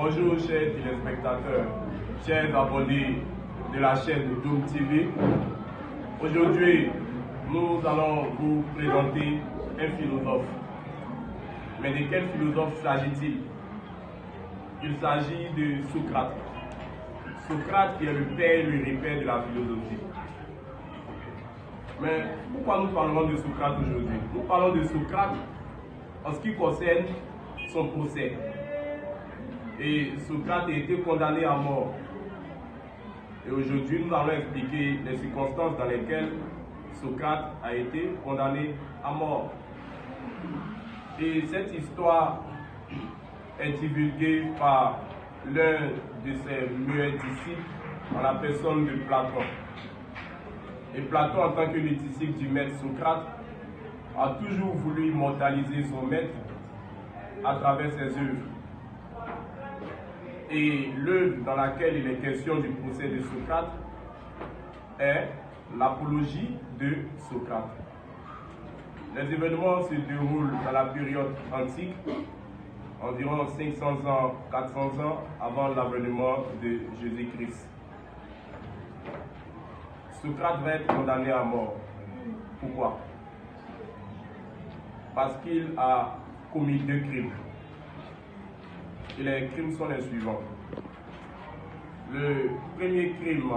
Bonjour chers téléspectateurs, chers abonnés de la chaîne Doom TV. Aujourd'hui, nous allons vous présenter un philosophe. Mais de quel philosophe s'agit-il? Il s'agit de Socrate. Socrate qui est le père et le repère de la philosophie. Mais pourquoi nous parlons de Socrate aujourd'hui? Nous parlons de Socrate en ce qui concerne son procès. Et Socrate a été condamné à mort. Et aujourd'hui, nous allons expliquer les circonstances dans lesquelles Socrate a été condamné à mort. Et cette histoire est divulguée par l'un de ses meilleurs disciples en la personne de Platon. Et Platon, en tant que le disciple du maître Socrate, a toujours voulu immortaliser son maître à travers ses œuvres. Et l'œuvre dans laquelle il est question du procès de Socrate est l'apologie de Socrate. Les événements se déroulent dans la période antique, environ 500 ans, 400 ans avant l'avènement de Jésus-Christ. Socrate va être condamné à mort. Pourquoi? Parce qu'il a commis 2 crimes. Et les crimes sont les suivants. Le premier crime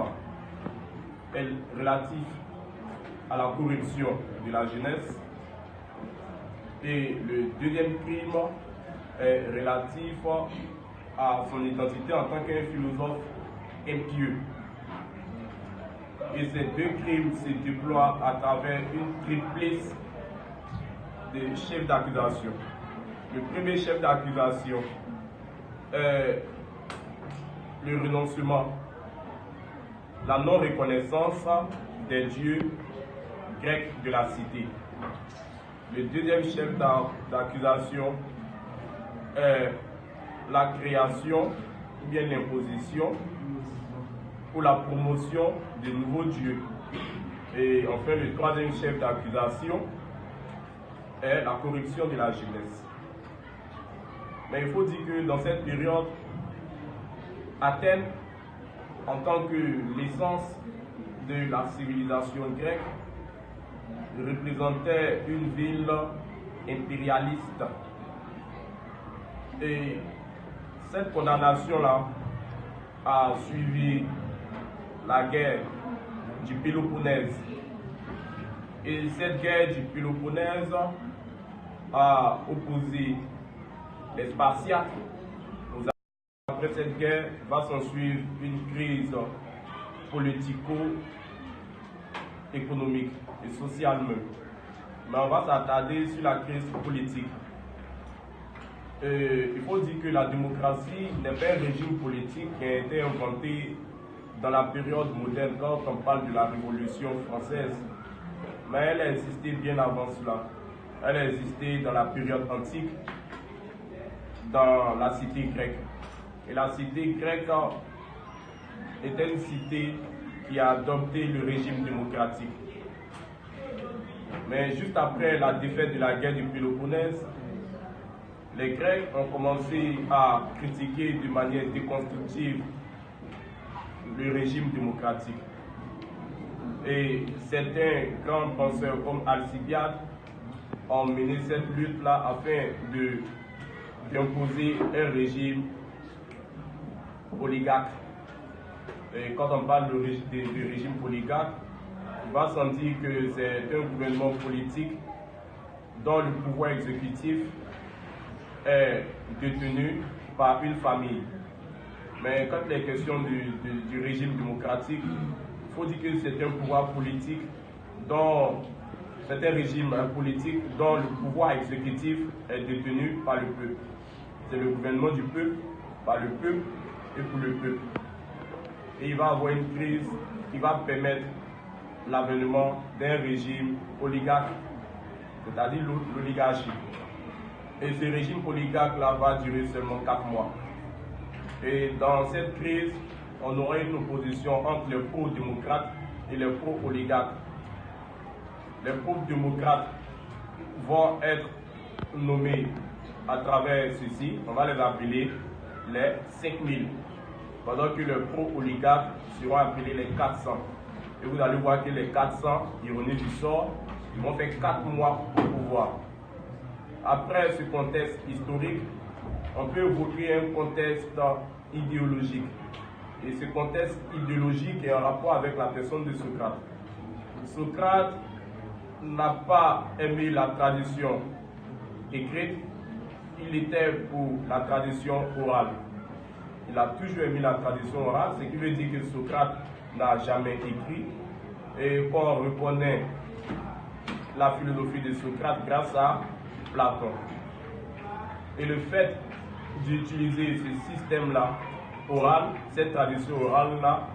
est relatif à la corruption de la jeunesse. Et le deuxième crime est relatif à son identité en tant qu'un philosophe impieux. Et ces 2 crimes se déploient à travers une triplesse de chefs d'accusation. Le premier chef d'accusation est le renoncement, la non-reconnaissance des dieux grecs de la cité. Le deuxième chef d'accusation est la création ou bien l'imposition pour la promotion de nouveaux dieux. Et enfin, le troisième chef d'accusation est la corruption de la jeunesse. Mais il faut dire que dans cette période, Athènes, en tant que l'essence de la civilisation grecque, représentait une ville impérialiste. Et cette condamnation-là a suivi la guerre du Péloponnèse. Et cette guerre du Péloponnèse a opposé les Spartiates. Après cette guerre, va s'ensuivre une crise politico-économique et sociale même. Mais on va s'attarder sur la crise politique. Il faut dire que la démocratie n'est pas un régime politique qui a été inventé dans la période moderne quand on parle de la Révolution française. Mais elle a existé bien avant cela. Elle a existé dans la période antique, dans la cité grecque. Et la cité grecque était une cité qui a adopté le régime démocratique. Mais juste après la défaite de la guerre du Péloponnèse, les Grecs ont commencé à critiquer de manière déconstructive le régime démocratique. Et certains grands penseurs comme Alcibiade ont mené cette lutte-là afin d'imposer un régime oligarque. Et quand on parle de régime oligarque, on va sentir que c'est un gouvernement politique dont le pouvoir exécutif est détenu par une famille. Mais quand il est question du régime démocratique, il faut dire que c'est un pouvoir politique c'est un régime politique dont le pouvoir exécutif est détenu par le peuple. C'est le gouvernement du peuple, par le peuple et pour le peuple. Et il va y avoir une crise qui va permettre l'avènement d'un régime oligarque, c'est-à-dire l'oligarchie. Et ce régime oligarque-là va durer seulement 4 mois. Et dans cette crise, on aura une opposition entre les pro-démocrates et les pro-oligarques. Les pro-démocrates vont être nommés à travers ceci, on va les appeler les 5000, pendant que les pro-oligarques seront appelés les 400. Et vous allez voir que les 400, ironie du sort, ils vont faire 4 mois au pouvoir. Après ce contexte historique, on peut évoquer un contexte idéologique. Et ce contexte idéologique est en rapport avec la personne de Socrate. Socrate n'a pas aimé la tradition écrite, il était pour la tradition orale. Il a toujours aimé la tradition orale, ce qui veut dire que Socrate n'a jamais écrit. Et qu'on reconnaît la philosophie de Socrate grâce à Platon. Et le fait d'utiliser ce système-là, oral, cette tradition orale-là,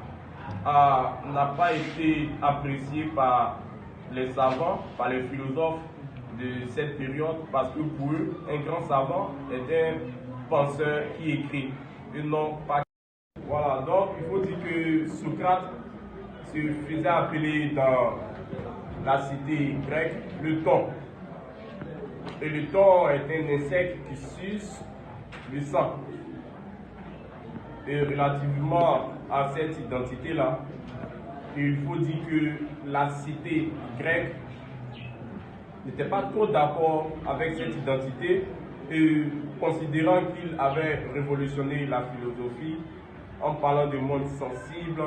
n'a pas été apprécié par les savants, par les philosophes de cette période, parce que pour eux, un grand savant est un penseur qui écrit, et non pas. Voilà, donc il faut dire que Socrate se faisait appeler dans la cité grecque le thon. Et le thon est un insecte qui suce le sang. Et relativement à cette identité-là, il faut dire que la cité grecque n'était pas trop d'accord avec cette identité, et considérant qu'il avait révolutionné la philosophie en parlant de monde sensible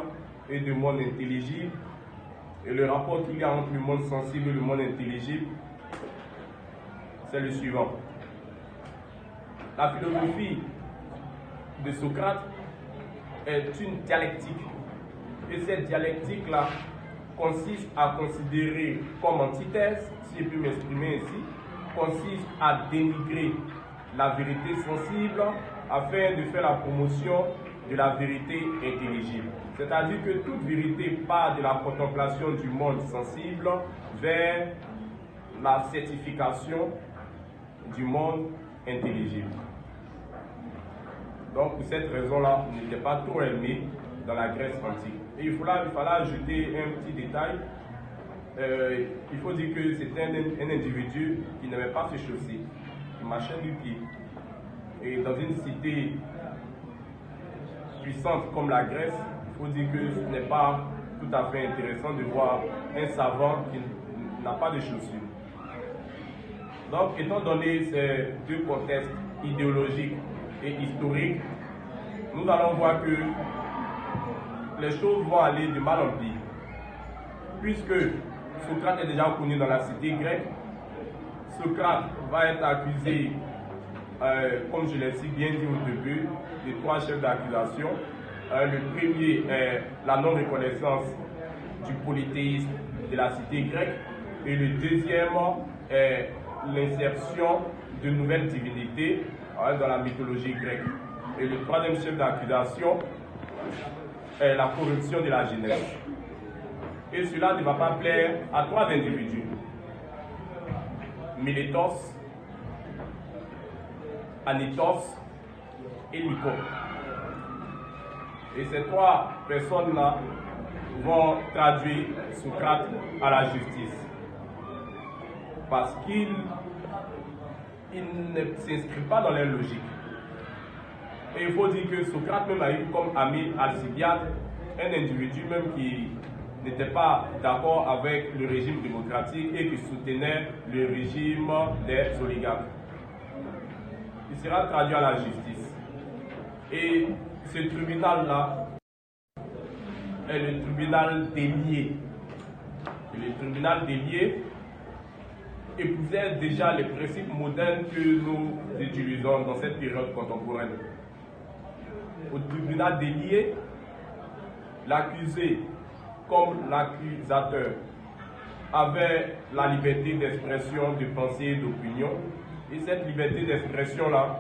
et de monde intelligible. Et le rapport qu'il y a entre le monde sensible et le monde intelligible, c'est le suivant. La philosophie de Socrate est une dialectique. Et cette dialectique-là consiste à considérer comme antithèse, si je peux m'exprimer ainsi, consiste à dénigrer la vérité sensible afin de faire la promotion de la vérité intelligible. C'est-à-dire que toute vérité part de la contemplation du monde sensible vers la certification du monde intelligible. Donc pour cette raison-là, il n'était pas trop aimé dans la Grèce antique. Et il fallait ajouter un petit détail. Il faut dire que c'était un individu qui n'aimait pas se chausser, qui marchait du pied. Et dans une cité puissante comme la Grèce, il faut dire que ce n'est pas tout à fait intéressant de voir un savant qui n'a pas de chaussures. Donc, étant donné ces deux contextes idéologiques et historiques, nous allons voir que les choses vont aller de mal en pire. Puisque Socrate est déjà connu dans la cité grecque, Socrate va être accusé, comme je l'ai si bien dit au début, de 3 chefs d'accusation. Le premier est la non-reconnaissance du polythéisme de la cité grecque, et le deuxième est l'insertion de nouvelles divinités dans la mythologie grecque. Et le troisième chef d'accusation est la corruption de la jeunesse. Et cela ne va pas plaire à 3 individus: Milétos, Anytos et Lycos. Et ces 3 personnes-là vont traduire Socrate à la justice. Parce qu'il ne s'inscrit pas dans leur logique. Et il faut dire que Socrate même a eu comme ami Alcibiade, un individu même qui n'était pas d'accord avec le régime démocratique et qui soutenait le régime des oligarques. Il sera traduit à la justice. Et ce tribunal-là est le tribunal des liés. Et le tribunal des liés épousait déjà les principes modernes que nous utilisons dans cette période contemporaine. Au tribunal des liés, l'accusé comme l'accusateur avait la liberté d'expression, de pensée et d'opinion. Et cette liberté d'expression-là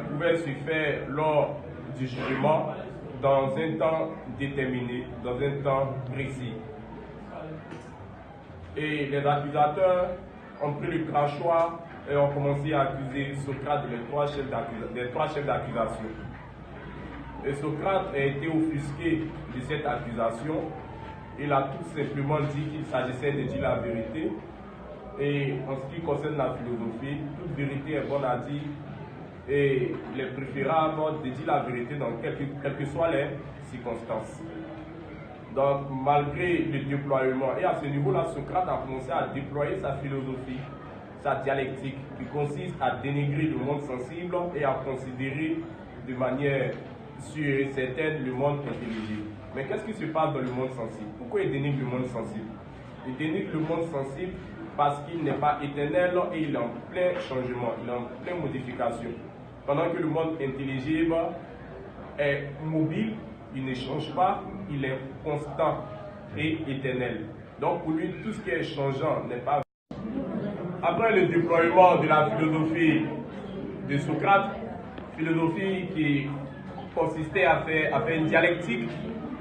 pouvait se faire lors du jugement dans un temps déterminé, dans un temps précis. Et les accusateurs ont pris le crachoir et ont commencé à accuser Socrate des 3 chefs d'accusation. Et Socrate a été offusqué de cette accusation. Il a tout simplement dit qu'il s'agissait de dire la vérité. Et en ce qui concerne la philosophie, toute vérité est bonne à dire et il est préférable de dire la vérité dans quelles que soient les circonstances. Donc, malgré le déploiement, et à ce niveau-là, Socrate a commencé à déployer sa philosophie, sa dialectique, qui consiste à dénigrer le monde sensible et à considérer de manière sûre et certaine le monde intelligible. Mais qu'est-ce qui se passe dans le monde sensible? Pourquoi il dénigre le monde sensible? Il dénigre le monde sensible parce qu'il n'est pas éternel et il est en plein changement, il est en pleine modification. Pendant que le monde intelligible est mobile, il ne change pas, il est constant et éternel. Donc pour lui, tout ce qui est changeant n'est pas... Après le déploiement de la philosophie de Socrate, philosophie qui consistait à faire une dialectique,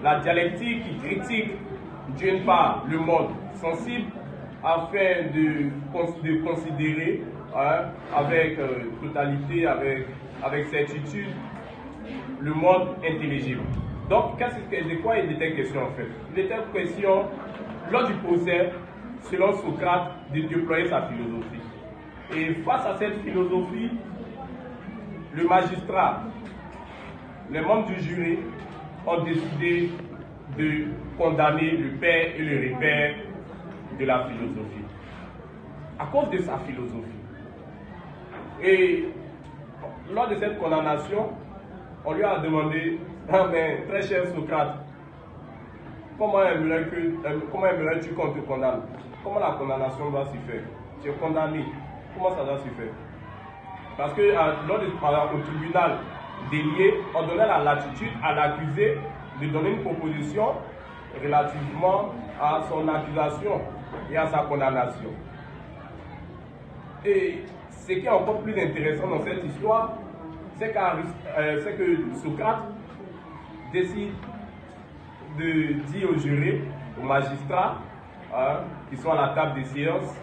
la dialectique qui critique d'une part le monde sensible afin de considérer avec totalité, avec certitude le monde intelligible. Donc, de quoi il était question en fait? Il était question, lors du procès, selon Socrate, de déployer sa philosophie. Et face à cette philosophie, le magistrat, les membres du jury ont décidé de condamner le père et le repère de la philosophie. À cause de sa philosophie. Et lors de cette condamnation, on lui a demandé, ah mais très cher Socrate, comment aimerais-tu qu'on te condamne? Comment la condamnation doit se faire? Tu es condamné, comment ça doit se faire? Parce que au tribunal délié, on donnait la latitude à l'accusé de donner une proposition relativement à son accusation et à sa condamnation. Et ce qui est encore plus intéressant dans cette histoire, c'est que Socrate décide de dire aux jurés, aux magistrats, qui sont à la table des séances,